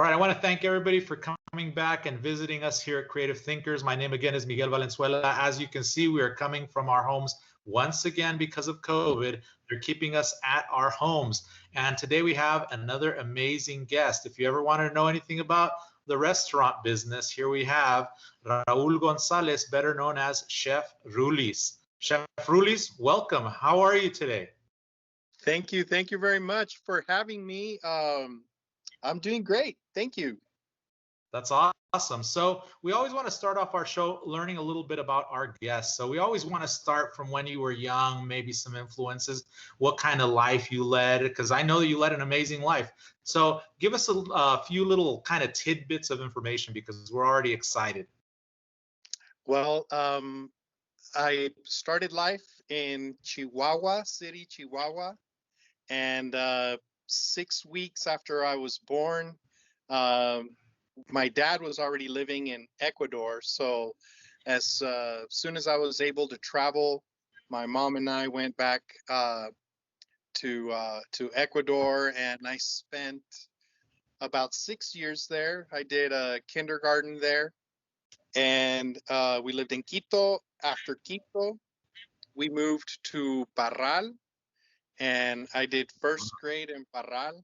All right, I want to thank everybody for coming back and visiting us here at Creative Thinkers. My name again is Miguel Valenzuela. As you can see, we are coming from our homes once again because of COVID. They're keeping us at our homes. And today we have another amazing guest. If you ever want to know anything about the restaurant business, here we have Raul Gonzalez, better known as Chef Rulis. Chef Rulis, welcome. How are you today? Thank you. Thank you very much for having me. I'm doing great. Thank you. That's awesome. So we always want to start off our show learning a little bit about our guests. So we always want to start from when you were young, maybe some influences, what kind of life you led, because I know that you led an amazing life. So give us a few little kind of tidbits of information because we're already excited. Well, I started life in Chihuahua City, Chihuahua, and 6 weeks after I was born, my dad was already living in Ecuador. So as soon as I was able to travel, my mom and I went back to Ecuador, and I spent about 6 years there. I did a kindergarten there, and we lived in Quito. After Quito, we moved to Parral, and I did first grade in Parral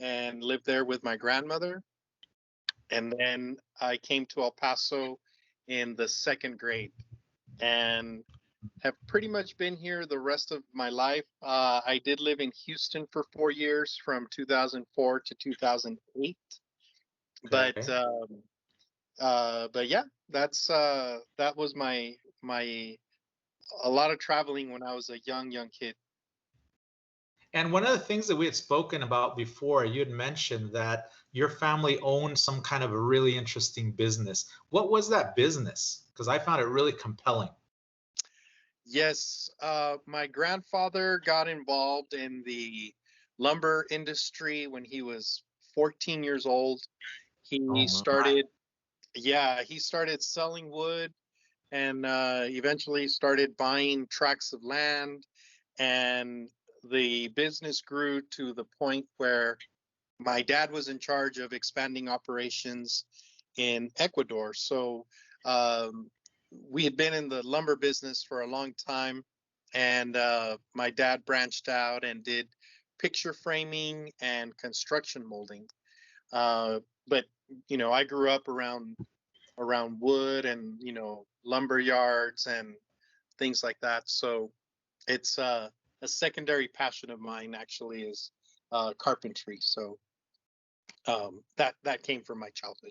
and lived there with my grandmother. And then I came to El Paso in the second grade and have pretty much been here the rest of my life. I did live in Houston for 4 years from 2004 to 2008. Okay. But yeah, that was my a lot of traveling when I was a young kid. And one of the things that we had spoken about before, you had mentioned that your family owned some kind of a really interesting business. What was that business? Because I found it really compelling. Yes, my grandfather got involved in the lumber industry when he was 14 years old. He Oh my. started, yeah, he started selling wood and eventually started buying tracts of land. And the business grew to the point where my dad was in charge of expanding operations in Ecuador. So we had been in the lumber business for a long time, and my dad branched out and did picture framing and construction molding. But I grew up around wood and lumber yards and things like that. So it's a secondary passion of mine actually is carpentry. So that came from my childhood.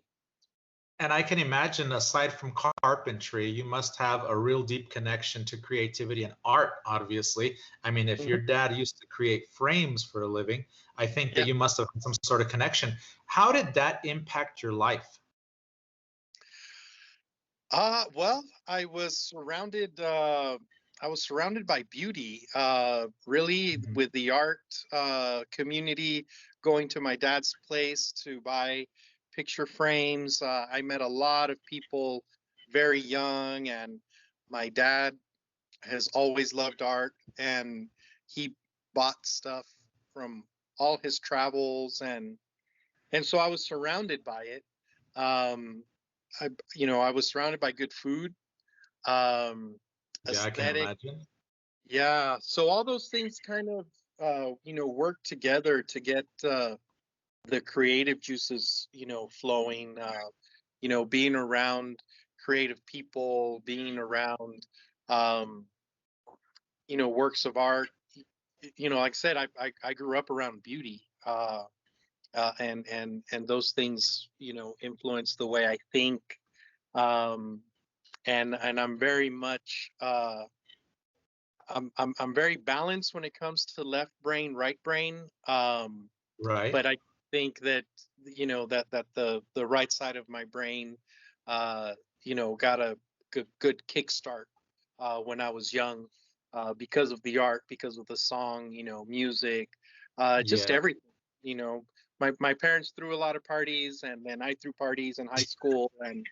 And I can imagine, aside from carpentry, you must have a real deep connection to creativity and art, obviously. I mean, if your Mhm. dad used to create frames for a living, I think that Yeah. you must have had some sort of connection. How did that impact your life? Well, I was surrounded by beauty, really Mhm. with the art community, going to my dad's place to buy picture frames. I met a lot of people very young, and my dad has always loved art, and he bought stuff from all his travels, and so I was surrounded by it. Um, I was surrounded by good food, um, Yeah, I can aesthetic. imagine. Yeah. So all those things kind of, work together to get the creative juices, flowing. Being around creative people, being around, um, works of art. Like I said, I grew up around beauty. And those things influence the way I think, um, and I'm very much I'm very balanced when it comes to left brain, right brain, Right. but I think that that the right side of my brain uh, got a good kickstart when I was young, because of the art, because of the song, music, just Yeah. everything. You know, my parents threw a lot of parties, and then I threw parties in high school, and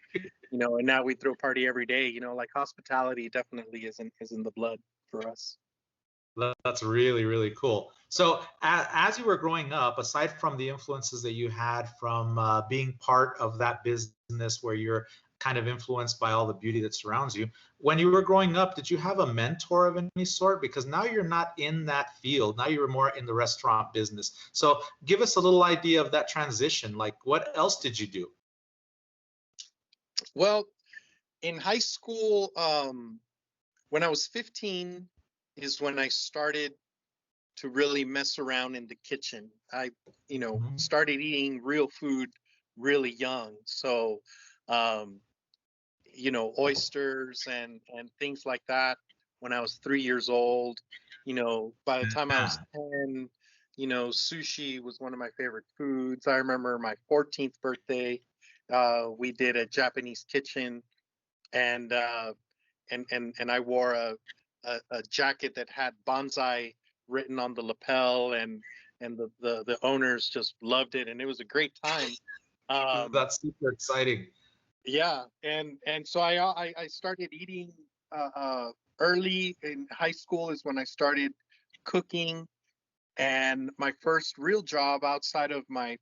and now we throw a party every day. Like hospitality definitely is in the blood for us. That's really, really cool. So, as you were growing up, aside from the influences that you had from being part of that business where you're kind of influenced by all the beauty that surrounds you, when you were growing up, did you have a mentor of any sort? Because now you're not in that field. Now you're more in the restaurant business. So, give us a little idea of that transition. Like, what else did you do? Well, in high school, when I was 15 is when I started to really mess around in the kitchen. I, Mhm. started eating real food really young. So, um, oysters and things like that when I was 3 years old. By the time I was Yeah. 10, sushi was one of my favorite foods. I remember my 14th birthday, we did a Japanese kitchen, and I wore a jacket that had bonsai written on the lapel, and the owners just loved it, and it was a great time. Um, That's super exciting. yeah, and so I started eating early in high school is when I started cooking, and my first real job outside of my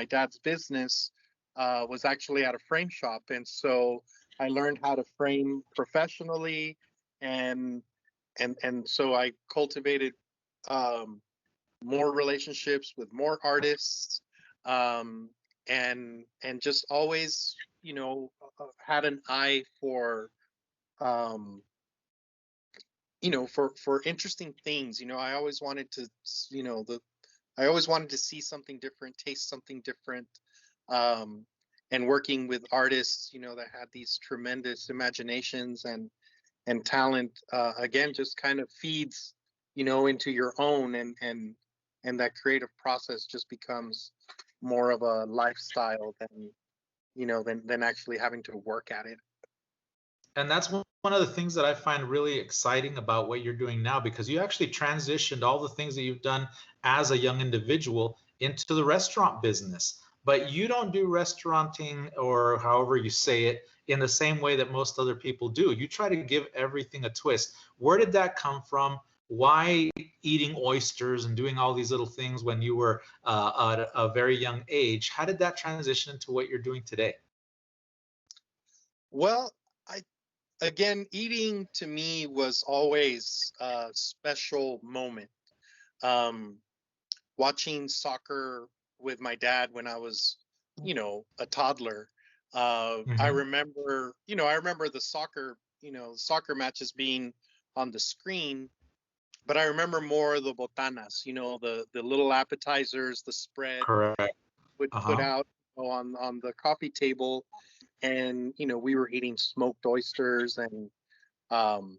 dad's business was actually at a frame shop, and so I learned how to frame professionally, and and so I cultivated um, more relationships with more artists, um, and just always, had an eye for um, for interesting things. I always wanted to, the I always wanted to see something different, taste something different. Um, and working with artists, that had these tremendous imaginations and talent, again, just kind of feeds, into your own, and that creative process just becomes more of a lifestyle than, than actually having to work at it. And that's one of the things that I find really exciting about what you're doing now, because you actually transitioned all the things that you've done as a young individual into the restaurant business. But you don't do restauranting, or however you say it, in the same way that most other people do. You try to give everything a twist. Where did that come from? Why eating oysters and doing all these little things when you were at a very young age? How did that transition into what you're doing today? Well, I again, eating to me was always a special moment. Um, Watching soccer with my dad when I was, a toddler. Hmm. I remember soccer matches being on the screen, but I remember more of the botanas, the little appetizers, the spread Correct. would put Uh-huh. out on the coffee table, and we were eating smoked oysters, and um,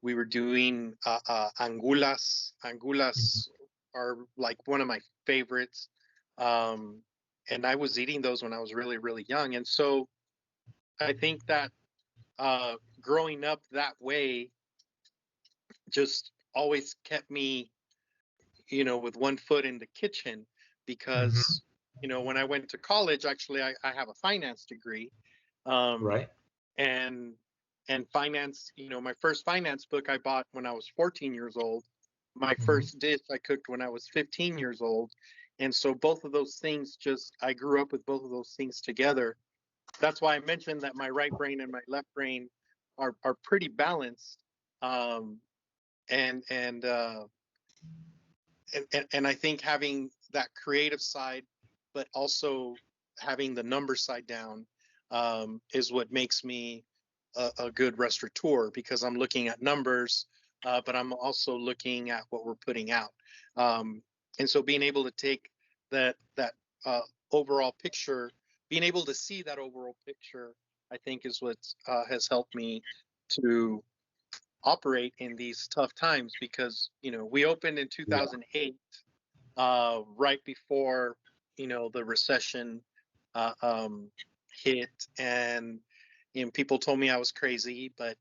we were doing angulas. Mhm. Angulas are like one of my favorites. Um, and I was eating those when I was really, really young. And so I think that growing up that way just always kept me, with one foot in the kitchen, Mhm. because, when I went to college, actually, I have a finance degree. Um, Right. and finance, my first finance book I bought when I was 14 years old. My Mhm. first dish I cooked when I was 15 years old. And so both of those things, just I grew up with both of those things together. That's why I mentioned that my right brain and my left brain are pretty balanced. um and and uh and I think having that creative side, but also having the number side down, is what makes me a good restaurateur, because I'm looking at numbers, but I'm also looking at what we're putting out. And so being able to take that uh, overall picture, being able to see that overall picture, I think is what has helped me to operate in these tough times, because we opened in Yeah. 2008, right before the recession uh, um, hit, and people told me I was crazy, but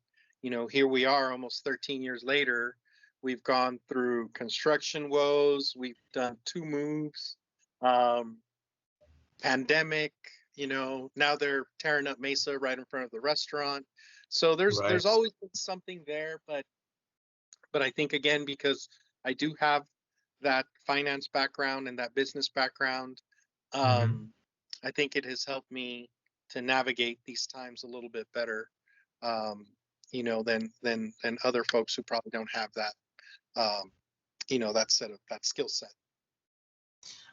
here we are, almost 13 years later. We've gone through construction woes. We've done two moves, um, pandemic. Now they're tearing up Mesa right in front of the restaurant. So there's Right. always been something there, but But I think, again, because I do have that finance background and that business background, Hmm. I think it has helped me to navigate these times a little bit better, um, than other folks who probably don't have that, um, that skill set.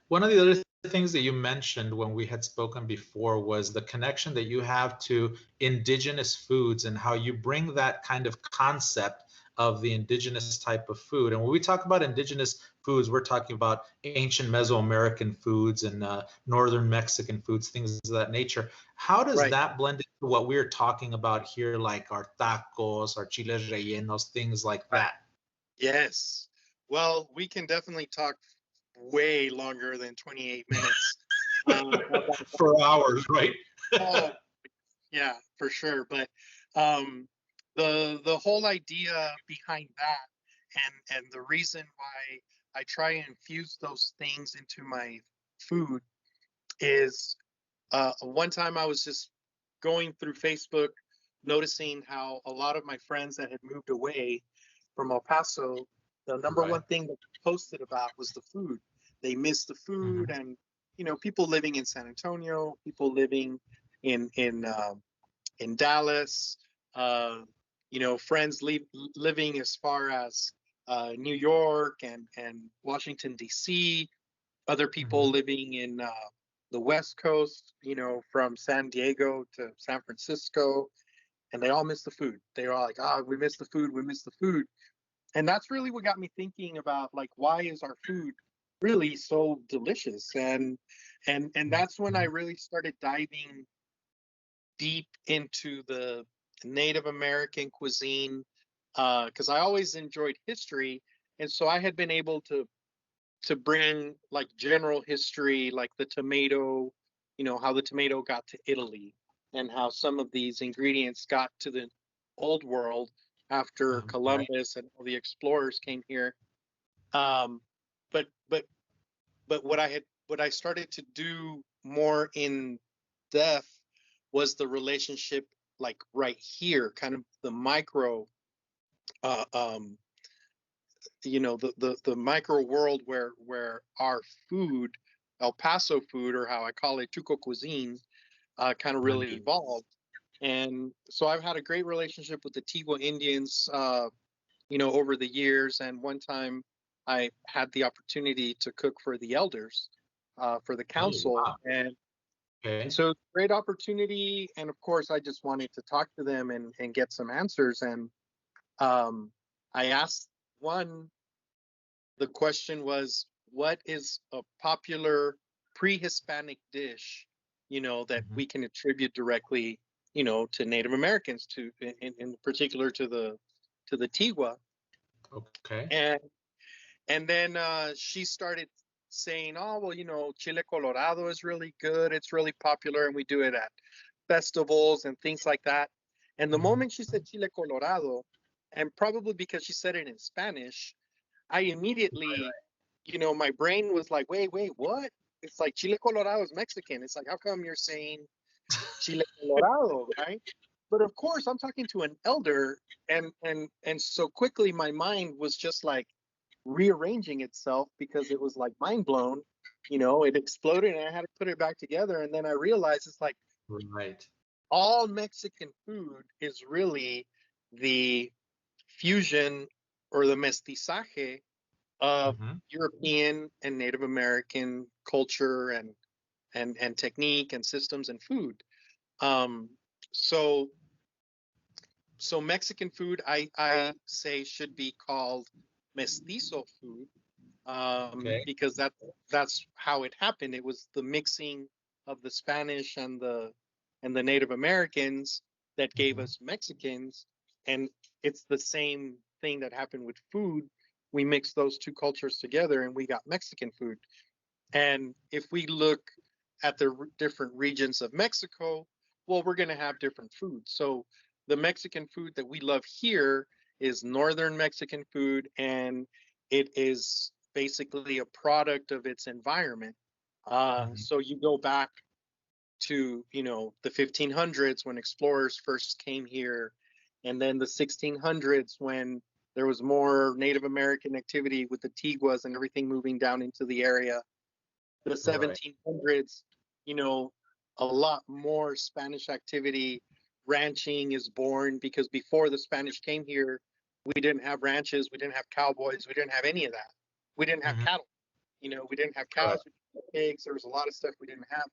One of the other things that you mentioned when we had spoken before was the connection that you have to indigenous foods and how you bring that kind of concept of the indigenous type of food. And when we talk about indigenous foods, we're talking about ancient Mesoamerican foods and northern Mexican foods, things of that nature. How does Right. that blend into what we're talking about here, like our tacos, our chiles rellenos, things like Right. that? Yes. Well, we can definitely talk way longer than 28 minutes about For hours, right? that. Yeah, for sure. But um, the whole idea behind that, and the reason why I try and infuse those things into my food is, one time I was just going through Facebook, noticing how a lot of my friends that had moved away from El Paso, the number Right. one thing that they posted about was the food. They missed the food, Hmm. and people living in San Antonio, people living in Dallas, uh, friends living as far as New York and Washington D.C., other people Hmm. living in the West Coast, from San Diego to San Francisco, and they all miss the food. They're all like, "Ah, we miss the food, we miss the food," and that's really what got me thinking about, like, why is our food really so delicious? And that's when I really started diving deep into the Native American cuisine, because I always enjoyed history, and so I had been able to bring, like, general history, like the tomato, how the tomato got to Italy, and how some of these ingredients got to the old world after Right. Columbus and all the explorers came here. Um, but but but what I started to do more in depth was the relationship, like, right here, kind of the micro, uh, um, the micro world where our food, El Paso food, or how I call it Tuco cuisine, kind of really Right. evolved. And so I've had a great relationship with the Tigua Indians, over the years. And one time I had the opportunity to cook for the elders, for the Oh, council. wow. And Okay. so it's a great opportunity. And of course, I just wanted to talk to them and get some answers. And um, I asked one, the question was, what is a popular pre-Hispanic dish, that Mhm. we can attribute directly, to Native Americans, to in particular to the Tigua. Okay. And then she started saying, "Oh, well, chile colorado is really good. It's really popular, and we do it at festivals and things like that." And the Mhm. moment she said chile colorado, and probably because she said it in Spanish, I immediately, my brain was like, wait, what? It's like chile colorado is Mexican. It's like, how come you're saying chile colorado, right? But of course, I'm talking to an elder, and so quickly my mind was just like rearranging itself, because it was like mind blown. It exploded, and I had to put it back together. And then I realized it's like Right. all Mexican food is really the fusion, or the mestizaje, of Mhm. European and Native American culture and technique and systems and food. Um, so so Mexican food, I say, should be called mestizo food, Okay. because that's how it happened. It was the mixing of the Spanish and the Native Americans that gave Mhm. us Mexicans, and it's the same thing that happened with food. We mixed those two cultures together, and we got Mexican food. And if we look at the different regions of Mexico, well, we're going to have different foods. So the Mexican food that we love here is northern Mexican food, and it is basically a product of its environment. Mhm. So you go back to, the 1500s when explorers first came here, and then the 1600s when There was more Native American activity with the Tiguas and everything moving down into the area. The 1700s, you know, a lot more Spanish activity. Ranching is born because before the Spanish came here, we didn't have ranches, we didn't have cowboys, we didn't have any of that. We didn't have cattle. You know, we didn't have cows, we didn't have pigs. There was a lot of stuff we didn't have.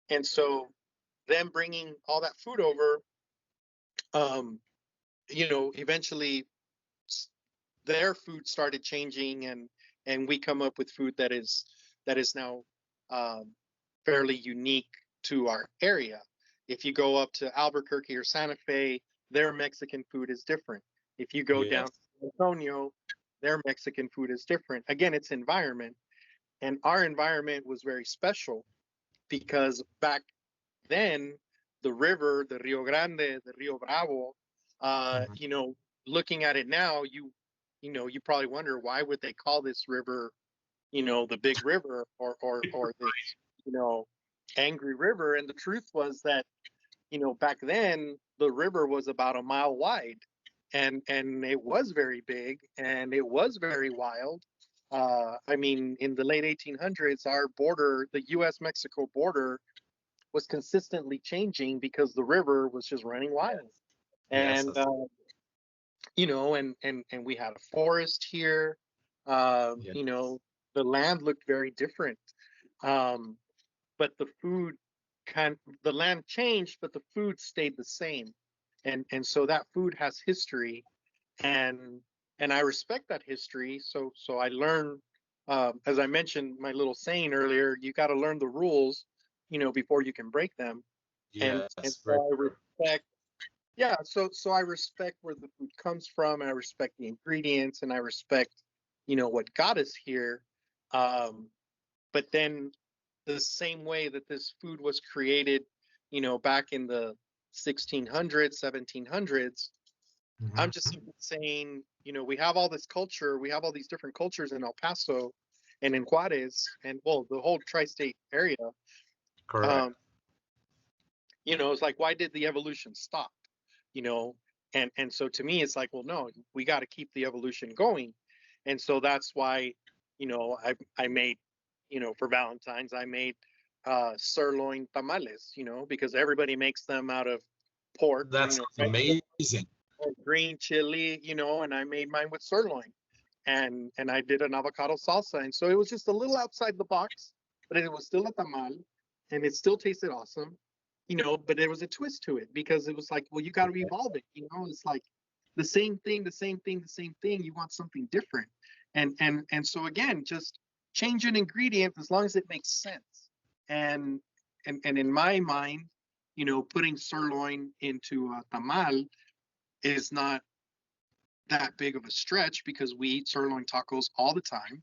And so them bringing all that food over, you know, eventually their food started changing, and we come up with food that is now fairly unique to our area. If you go up to Albuquerque or Santa Fe, their Mexican food is different. If you go down to San Antonio, their Mexican food is different. Again, it's environment. And our environment was very special because back then, the river, the Rio Grande, the Rio Bravo, you know, looking at it now, you know, you probably wonder, why would they call this river, you know, the big river, or this, you know, angry river? And the truth was that, you know, back then the river was about a mile wide, and it was very big, and it was very wild. I mean, in the late 1800s, our border, the U.S.-Mexico border, was consistently changing because the river was just running wild. And you know, and we had a forest here. You know, the land looked very different. But the food the land changed, but the food stayed the same. And so that food has history, and I respect that history. So I learn, as I mentioned my little saying earlier, you got to learn the rules, you know, before you can break them. And so I respect, yeah, so I respect where the food comes from, and I respect the ingredients, and I respect, you know, what got us here. But then the same way that this food was created, you know, back in the 1600s, 1700s, I'm just saying, you know, we have all this culture, we have all these different cultures in El Paso and in Juarez, and well, the whole tri-state area. Correct. You know, it's like, why did the evolution stop? You know, and so to me, it's like, well, no, we got to keep the evolution going. And so that's why, you know, I made, you know, for Valentine's, I made sirloin tamales, you know, because everybody makes them out of pork. That's you know, amazing. green chili, you know, and I made mine with sirloin, and I did an avocado salsa. And so it was just a little outside the box, but it was still a tamal, and it still tasted awesome, you know, but there was a twist to it because it was like, well, you got to evolve it, you know. It's like the same thing, the same thing, the same thing. You want something different. And so again, just change an ingredient as long as it makes sense. And in my mind, you know, putting sirloin into a tamal is not that big of a stretch because we eat sirloin tacos all the time.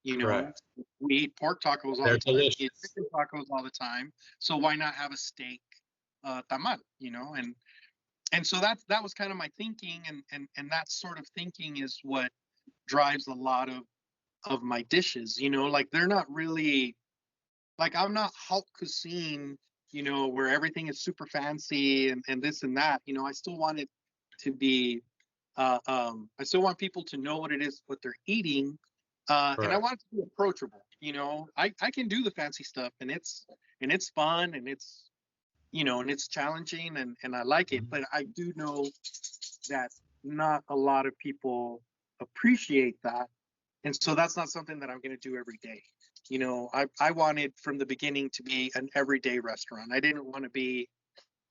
You know, Correct. we eat pork tacos all They're the time. delicious. We eat chicken tacos all the time. So why not have a steak tamal? You know, and so that was kind of my thinking, and that sort of thinking is what drives a lot of my dishes. You know, like they're not really, like, I'm not haute cuisine, you know, where everything is super fancy and this and that. You know, I still want it to be, I still want people to know what it is, what they're eating. And I want it to be approachable. You know, I can do the fancy stuff, and it's fun, and it's, you know, and it's challenging, and I like it. But I do know that not a lot of people appreciate that. And so that's not something that I'm going to do every day. You know, I wanted from the beginning to be an everyday restaurant. I didn't want to be,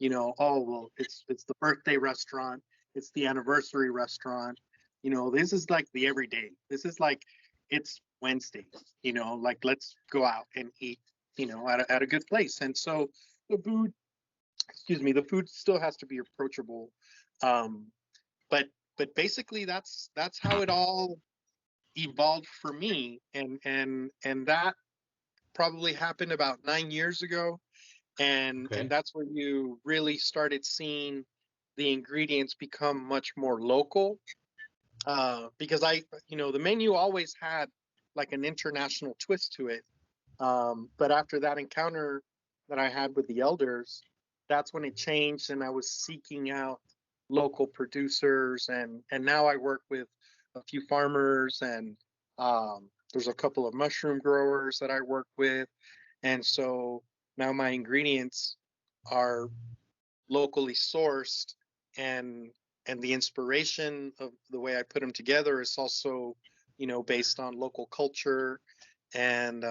you know, oh, well, it's the birthday restaurant, it's the anniversary restaurant. You know, this is like the everyday. This is like, it's Wednesday, you know, like, let's go out and eat, you know, at a good place. And so the food, excuse me, the food still has to be approachable. But basically that's how it all evolved for me. And that probably happened about 9 years ago. And that's where you really started seeing the ingredients become much more local. Because you know, the menu always had like an international twist to it. But after that encounter that I had with the elders, that's when it changed, and I was seeking out local producers, and now I work with a few farmers, and there's a couple of mushroom growers that I work with, and so now my ingredients are locally sourced, and the inspiration of the way I put them together is also, based on local culture, and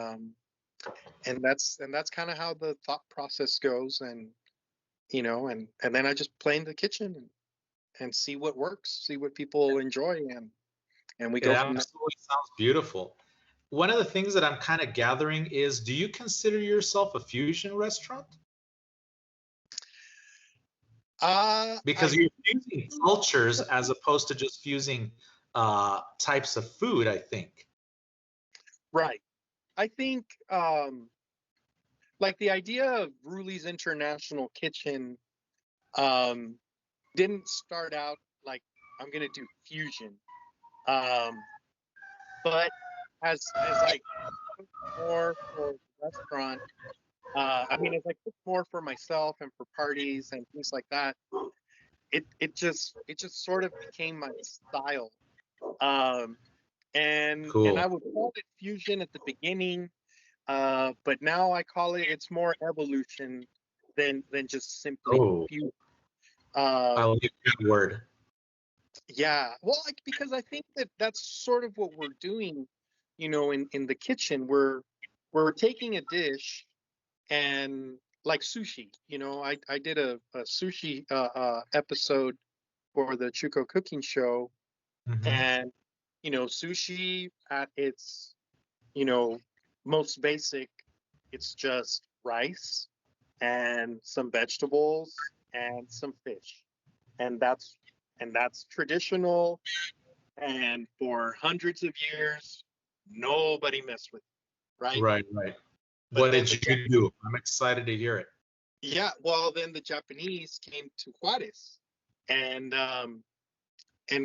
that's kind of how the thought process goes, and and then I just play in the kitchen, and see what works, see what people enjoy, and we It go from there. absolutely sounds beautiful. One of the things that I'm kind of gathering is, do you consider yourself a fusion restaurant? Because I you're fusing cultures as opposed to just fusing types of food, I think. right. I think like the idea of Rulies International Kitchen um, didn't start out like I'm gonna do fusion, um, but as I cook more for the restaurant, I mean, as I cook more for myself and for parties and things like that, it just sort of became my style. Um, and Cool. I would call it fusion at the beginning, but now I call it's more evolution than just simply Oh, fusion. I Um, like that word. yeah, well, like, because I think that that's sort of what we're doing, in the kitchen. We're taking a dish, and like sushi, I did a sushi episode for the Chuko cooking show, Hmm. and sushi at its you know most basic, it's just rice and some vegetables and some fish, and that's traditional, and for hundreds of years nobody messed with it, right? Right, right. But What then did the you do? I'm excited to hear it. yeah, well, then the Japanese came to Juarez, and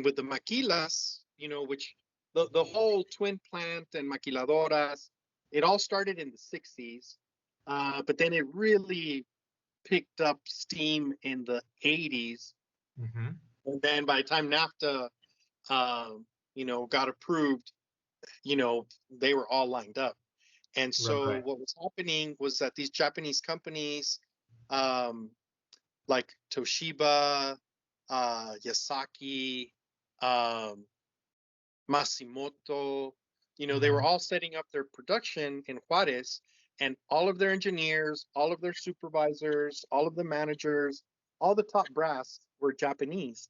with the maquilas, which the whole twin plant and maquiladoras, it all started in the 60s, but then it really picked up steam in the 80s, Hmm. and then by the time NAFTA, got approved, they were all lined up. And Right, so right. what was happening was that these Japanese companies, um, like Toshiba, Yasaki, um, Masimoto, they were Hmm. all setting up their production in Juarez, and all of their engineers, all of their supervisors, all of the managers, all the top brass were Japanese.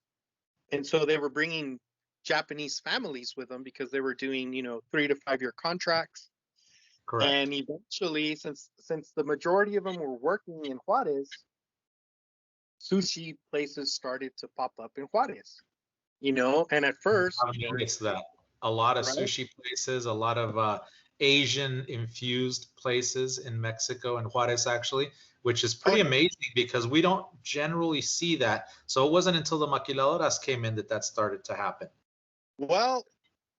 And so they were bringing Japanese families with them because they were doing, 3 to 5 year contracts. Correct. And eventually, since the majority of them were working in Juarez, sushi places started to pop up in Juarez, and at first, I've noticed that. A lot of right? sushi places, a lot of Asian infused places in Mexico and Juarez, actually, which is Oh, pretty amazing because we don't generally see that. So it wasn't until the maquiladoras came in that that started to happen. well,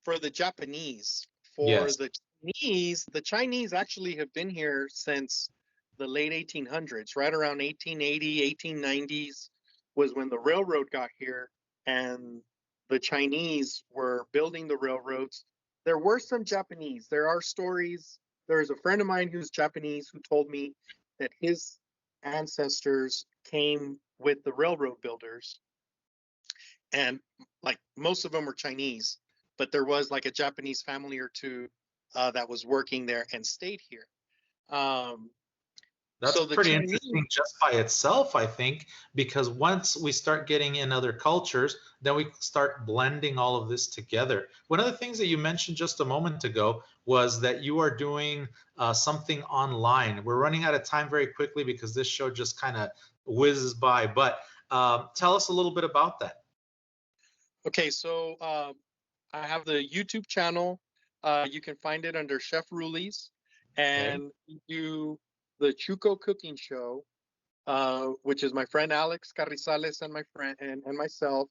for the Japanese, for Yes. the Chinese actually have been here since the late 1800s, right around 1880, 1890s was when the railroad got here, and the Chinese were building the railroads. There were some Japanese. There are stories. There's a friend of mine who's Japanese who told me that his ancestors came with the railroad builders, and like most of them were Chinese, but there was like a Japanese family or two that was working there and stayed here. Um, That's so the pretty Chinese, interesting just by itself, I think, because once we start getting in other cultures, then we start blending all of this together. One of the things that you mentioned just a moment ago was that you are doing something online. We're running out of time very quickly because this show just kind of whizzes by, but tell us a little bit about that. okay, so I have the YouTube channel. You can find it under Chef Rulies, Okay. and we do the Chuco Cooking Show, which is my friend Alex Carrizales and my friend and myself,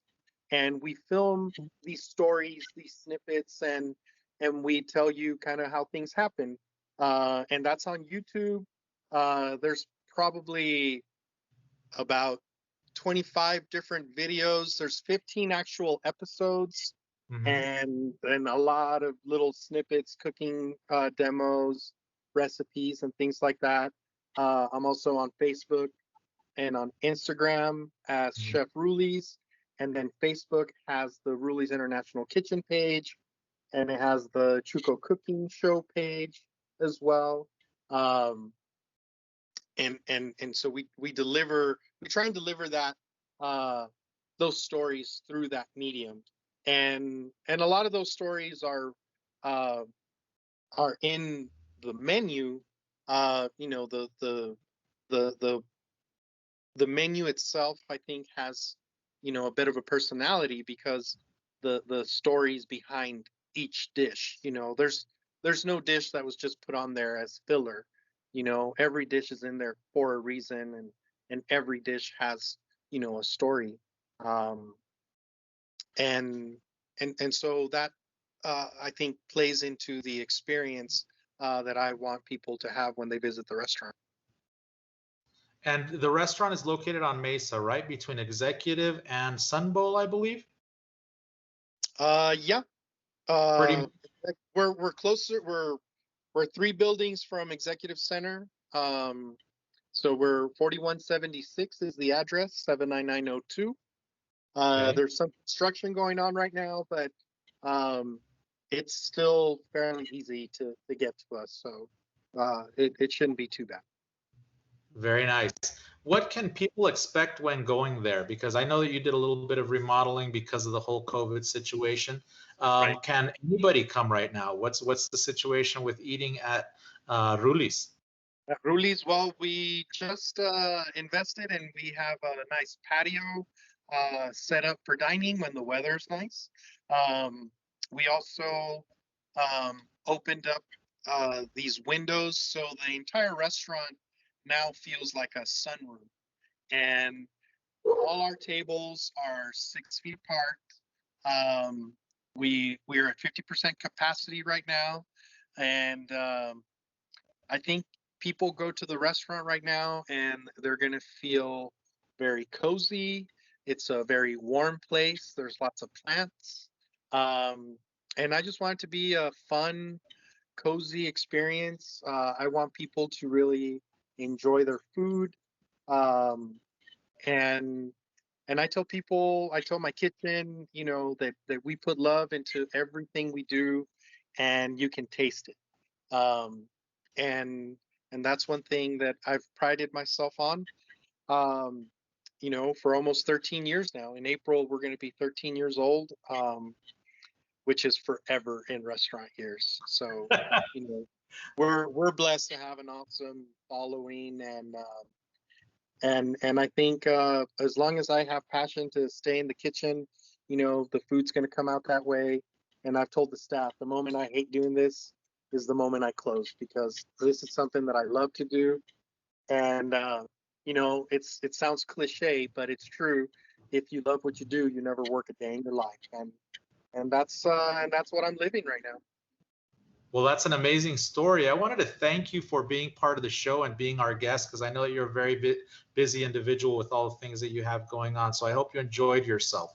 and we film these stories, these snippets, and we tell you kind of how things happen, and that's on YouTube. There's probably about 25 different videos. There's 15 actual episodes, Mm-hmm. and a lot of little snippets, cooking demos, recipes, and things like that. I'm also on Facebook and on Instagram as Mm-hmm. Chef Rulies, and then Facebook has the Rulies International Kitchen page, and it has the Chuco Cooking Show page as well. And so we try and deliver that those stories through that medium, and a lot of those stories are in the menu. You know, the menu itself, I think, has, you know, a bit of a personality because the stories behind each dish. You know, there's no dish that was just put on there as filler. You know, every dish is in there for a reason, and every dish has, you know, a story. Um, and and so that I think plays into the experience that I want people to have when they visit the restaurant. And the restaurant is located on Mesa, right? Between Executive and Sun Bowl, I believe. Yeah. Pretty. We're closer. We're 3 buildings from Executive Center. So we're 4176 is the address, 79902. Okay. There's some construction going on right now, but it's still fairly easy to get to us. So it shouldn't be too bad. Very nice. What can people expect when going there? Because I know that you did a little bit of remodeling because of the whole COVID situation. Right. Can anybody come right now? What's the situation with eating at Rulis? At Rulies, well, we just invested, and we have a nice patio set up for dining when the weather's nice. We also opened up these windows, so the entire restaurant now feels like a sunroom. And all our tables are 6 feet apart. We're at 50% capacity right now, and I think people go to the restaurant right now and they're going to feel very cozy. It's a very warm place. There's lots of plants. And I just want it to be a fun, cozy experience. I want people to really enjoy their food. And I tell people, I tell my kitchen, you know, that we put love into everything we do, and you can taste it. And that's one thing that I've prided myself on. You know, for almost 13 years now. In April, we're going to be 13 years old, which is forever in restaurant years. So, you know, we're blessed to have an awesome following, and I think as long as I have passion to stay in the kitchen, you know, the food's going to come out that way. And I've told the staff, the moment I hate doing this is the moment I close, because this is something that I love to do. And you know, it sounds cliche, but it's true. If you love what you do, you never work a day in your life, and that's what I'm living right now. Well, that's an amazing story. I wanted to thank you for being part of the show and being our guest, because I know that you're a very busy individual with all the things that you have going on. So I hope you enjoyed yourself.